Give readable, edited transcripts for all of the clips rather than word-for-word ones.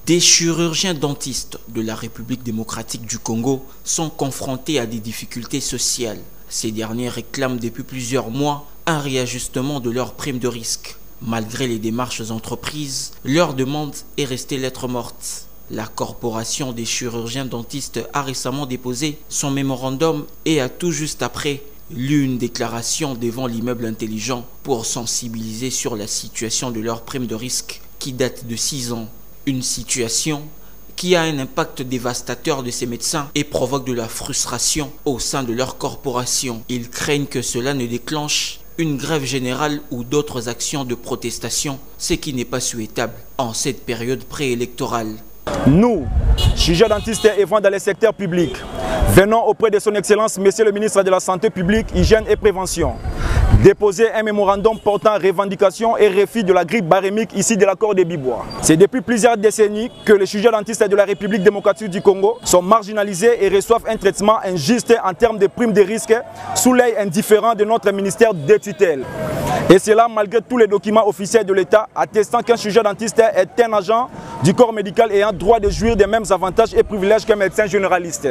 Des chirurgiens dentistes de la République démocratique du Congo sont confrontés à des difficultés sociales. Ces derniers réclament depuis plusieurs mois un réajustement de leurs primes de risque. Malgré les démarches entreprises, leur demande est restée lettre morte. La Corporation des chirurgiens dentistes a récemment déposé son mémorandum et a tout juste après lu une déclaration devant l'immeuble intelligent pour sensibiliser sur la situation de leurs primes de risque qui date de 6 ans. Une situation qui a un impact dévastateur de ces médecins et provoque de la frustration au sein de leur corporation. Ils craignent que cela ne déclenche une grève générale ou d'autres actions de protestation, ce qui n'est pas souhaitable en cette période préélectorale. Nous, chirurgiens dentistes œuvrant dans les secteurs publics, venons auprès de son Excellence, Monsieur le ministre de la Santé publique, Hygiène et Prévention, déposer un mémorandum portant revendication et refus de la grippe barémique ici de l'accord des Bibois. C'est depuis plusieurs décennies que les chirurgiens dentistes de la République démocratique du Congo sont marginalisés et reçoivent un traitement injuste en termes de primes de risque sous l'œil indifférent de notre ministère de tutelle. Et cela malgré tous les documents officiels de l'État attestant qu'un chirurgien dentiste est un agent du corps médical ayant droit de jouir des mêmes avantages et privilèges qu'un médecin généraliste.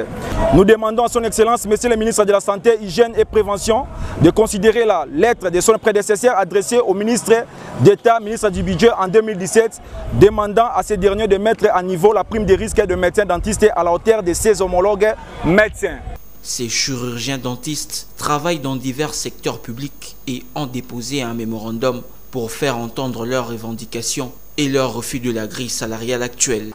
Nous demandons à son Excellence, Monsieur le ministre de la Santé, Hygiène et Prévention, de considérer la lettre de son prédécesseur adressée au ministre d'État, ministre du Budget en 2017, demandant à ces derniers de mettre à niveau la prime de risque de médecins dentistes à la hauteur de ses homologues médecins. Ces chirurgiens dentistes travaillent dans divers secteurs publics et ont déposé un mémorandum pour faire entendre leurs revendications et leur refus de la grille salariale actuelle.